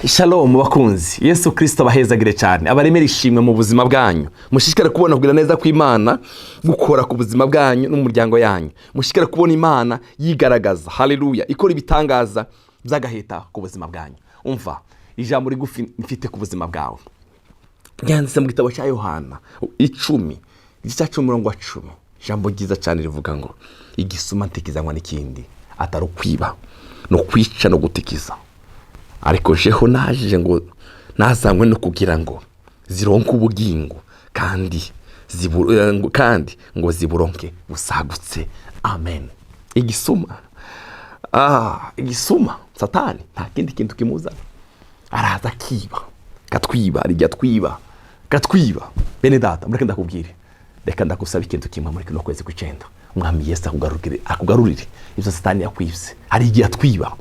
Shalom bakunzi, Yesu Kristo bahezagire cyane, abaremera ishimwe mu buzima bwanyu. Mushishikare kubona kugira neza kw'Imana gukora ku buzima bwanyu n'umuryango yanyu. Mushishikare kubona Imana yigaragaza, haleluya, ikora ibitangaza by'agaheta ku buzima bwanyu. Umva, ijambo rigufi mfite ku buzima bwawe. Ryanditse mu gitabo cya Yohana 10, igice cya 10. Ijambo ryiza cyane rivuga ngo igisuma ntikizanywa n'ikindi atari ukwiba no kwica no gutikiza. Ariko jeho naje ngo nazanywe no kugira ngo zironke ubugingo kandi ngo ziburonke busagutse. Amen. Igisuma Satani nta kindi kintu kimuzana, araza katwiba. Bene data, mureke ndakubwire, reka ndagusaba ikintu kimwe muri kino kwezi kw'icenda. Umwami Yesu akugarurire ibyo Satani yakwivye. Hari igihe atwiba,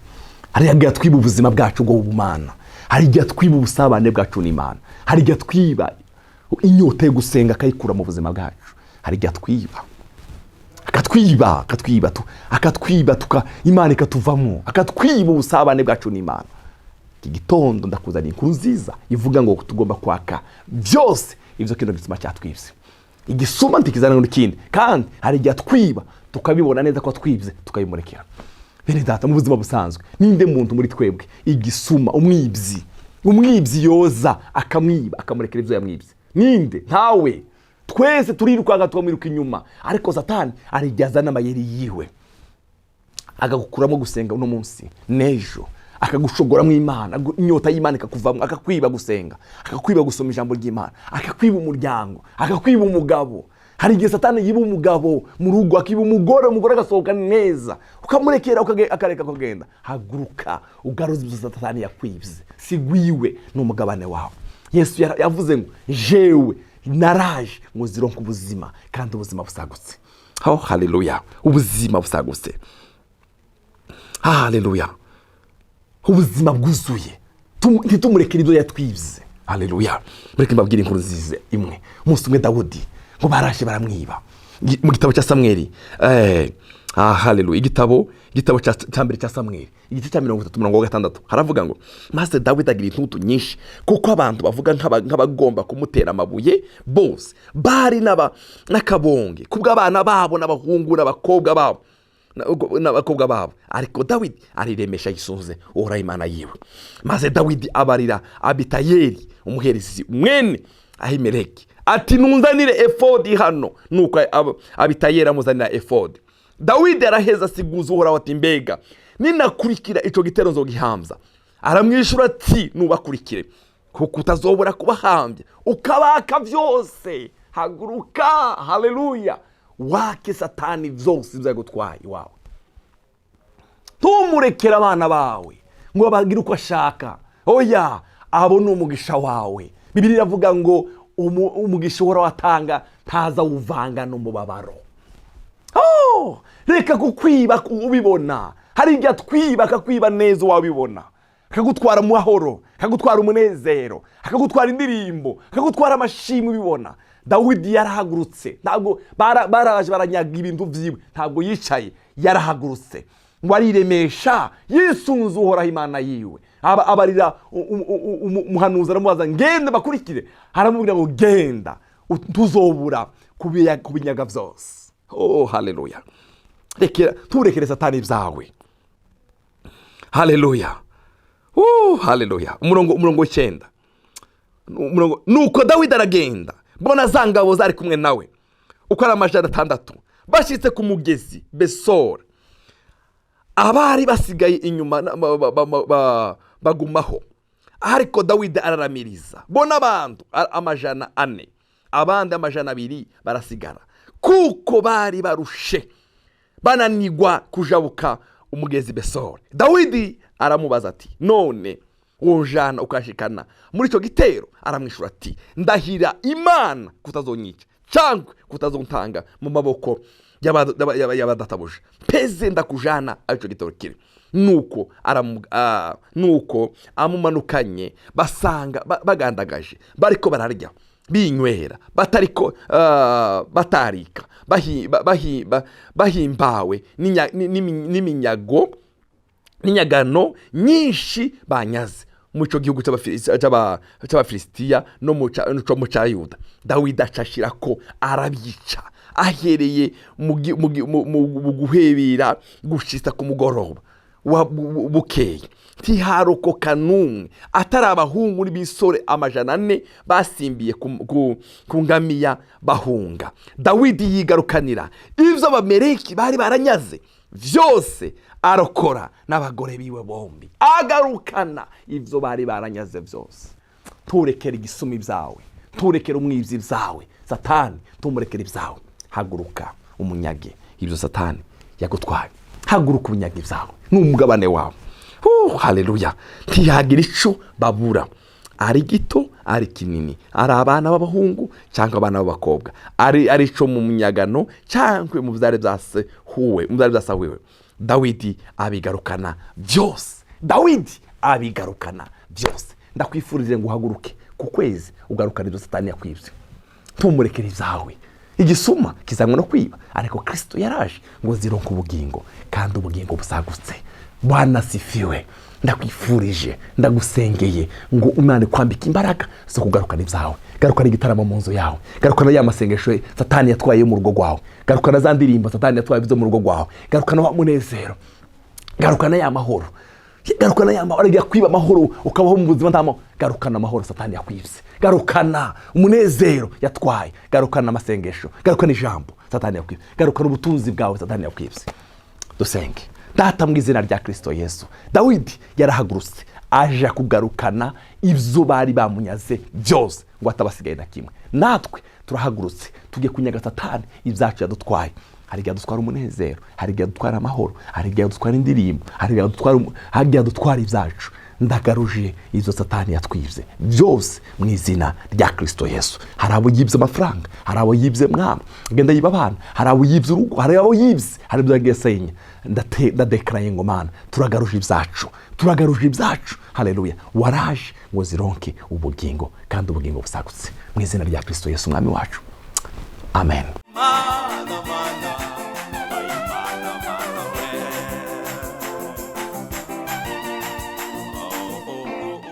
hari igihe atwiba ubuzima bwacu bwo bumana, hari igihe atwiba ubusabane bwacu n'Imana, hari igihe atwiba inyota yo gusenga akayikura mu buzima bwacu, hari igihe akatwiba Imana ikatuvamo, akatwiba ubusabane bwacu n'Imana. Iki gitondo ndakuzaniye inkuru nziza ivuga ngo tugomba kwaka byose ibyo kino gisuma cyatwibye. Igisuma ntikizana n'ikindi, kandi hari igihe atwiba tukabibona neza ko atwibye tukabimurekera. Bene data, mu buzima busanzwe ninde muntu muri twebwe igisuma umwibyi yoza akamwiba akamurekera ibyo yamwibye? Ninde? Ntawe. Twese turiruka tukamwiruka inyuma, ariko Satani arijyaza n'amayeri yiwe agagukuramo gusenga uno munsi nejo, akagushogora mu Imana, inyota y'Imana ikakuvamo, akakwiba gusenga, akakwiba gusoma ijambo ry'Imana, akakwiba umuryango, akakwiba umugabo. Hari igihe Satani yiba umugabo mu rugo, akiba umugore agasohoka neza, ukamurekera akareka kugenda. Haguruka ugaruze ibyo Satani yakwibye, sigwiwe n'umugabane wawe. Yesu yavuze ngo jewe naraje ngo zironke ubuzima kandi ubuzima busagutse. Oh, haleluya, ubuzima busagutse, haleluya, ubuzima bwuzuye. Ntitumurekere ibyo yatwibye. Haleluya. Mureke mbabwire inkuru nziza imwe. Umunsi umwe Dawudi ngo barashe baramwiba mu gitabo cya Samweli. Haleluya. Igitabo cya mbere cya Samweli, igice cya 33:6 haravuga ngo maze Dawidi agira intutu nyinshi kuko abantu bavuga nk'abagomba kumutera amabuye bose bari n'akabonge kubw'abana babo n'abahungu n'abakobwa babo. Ariko Dawidi ariremesha yisunze Uhoraho Imana yiwe. Maze Dawidi abarira Abitayeli umuherezi mwene Ahimeleki ati nunzanire efodi hano. Nuko Abitayeli amuzanira efodi. Dawidi araheza asiguza Uhoraho ati mbega ninakurikira ico gitero nzogihamza. Aramwishura ati nubakurikire kuko utazobora kubahambya ukabaka vyose. Haguruka, haleluya, wake Satani vyose vyagutwaye iwawe. Tumurekera abana bawe ngo bagira uko ashaka. Oya, abo ni umugisha wawe. Bibiliya iravuga ngo umugisha Uhoraho atanga ntaza uvanga n'umubabaro. Reka kukwiba ubibona. Hari igihe atwiba akakwiba neza wabibona, akagutwara mu mahoro, akagutwara umunezero, akagutwara indirimbo, akagutwara amashimwe ubibona. Dawidi yarahagurutse, ntabwo baraje baranyaga ibintu vyiwe, ntabwo yicaye, yarahagurutse ngo ariremesha yisunze Uhoraho Imana yiwe. Abarira umuhanuzi aramubaza ngende bakurikire, aramubwira ngo genda tuzobura kubinyaga vyose. Oh, haleluya. Turekere Satani ibyawe. Haleluya. Haleluya. Umurongo 9. Nuko Dawidi aragenda, mbona za ngabo zari kumwe nawe uko ari 600 bashitse ku mugezi Besori. Abari basigaye inyuma bagumaho. Ariko Dawidi araramiriza, bona abantu 400, abandi 200 barasigara kuko bari barushe bananigwa kujabuka umugezi Besori. Dawidi aramubaza ati none wonjana ukashikana muri ico gitero? Aramwishura ati ndahira Imana kutazonyica cyangwa kutazontanga mu maboko y'abadatabuja, peze ndakujana ico gitero kiri. Nuko amumanukanye basanga bagandagaje bariko bararya binywera batariko batarika bahimbawe n'iminyago n'inyagano nyinshi banyaze. mu cyo gihugu cy'abafilisitiya no mu cya Yuda. Dawidi acashira ko arabyica ahereye mu guhebera gushitsa ku mugoroba bukeye. Ntiharokoka n'umwe atari abahungu n'ibisore 400 basimbiye ku ngamiya bahunga. Dawidi yigarukanira ivyo abameleki bari baranyaze vyose, arokora n'abagore biwe bombi, agarukana ivyo bari baranyaze vyose. Turekera igisumi byawe, turekera umwivyi byawe, Satani tumurekera ibyawe. Haguruka umunyage ivyo Satani yagutwaye, haguruka ubunyage byawe n'umugabane wawe. Haleluya. Ntiyagira ico babura, ari gito ari kinini, ari abana b'abahungu cyangwa abana b'abakobwa, ari ico mu munyagano cyangwa mu byari byasahuwe. Dawidi abigarukana byose. Dawidi abigarukana byose. Ndakwifurije ngo uhaguruke ku kwezi ugarukana ibyo Satani yakwibye. Tumurekere ibyawe. Igisuma kizanywe no kwiba, ariko Kristo yaraje ngo zironke ubugingo, kandi ubugingo busagutse. Bwana sifiwe. Ndakwifurije, ndagusengeye ngo Imana kwambika imbaraga zo kugarukana ibyawe. Garukana igitaramo mu nzu yawe, garukana ya masengesho Satani yatwaye mu rugo rwawe, garukana za ndirimbo Satani yatwaye bizo mu rugo rwawe, garukana wa munezero, garukana ya mahoro, garukana ya mahoro yakwiba amahoro ukabaho mu buzima ntamo. Garukana amahoro Satani yakwibye, garukana umunezero yatwaye, garukana amasengesho, garukana ijambo Satani yakwibye, garukana ubutunzi bwawe Satani yakwibye. Dusenge. Data mu izina rya Kristo Yesu. Dawidi yarahagurutse aje kugarukana ibyo bari bamunyaze byose ngo atabasigaye na kimwe. Natwe turahagurutse tugiye kunyaga Satani ibyacu yadutwaye. Hari igihe dutwara umunezero, hari igihe dutwara amahoro, hari igihe dutwara indirimbo, hari igihe dutwara ibyacu. Ndagaruje izo Satani yatwivye byose mu izina rya Kristo Yesu. Hari abo yibye amafaranga, hari abo yibye mwama genda yiba abana, hari abo yibye urugo, hari abo yibye, hari ibyo yagesenya. Ndadekaraye ngo Mana turagaruje ibyacu, turagaruje ibyacu. Haleluya. Waraje ngo zironke ubugingo, kandi ubugingo busagutse mu izina rya Kristo Yesu umwami wacu. Amen.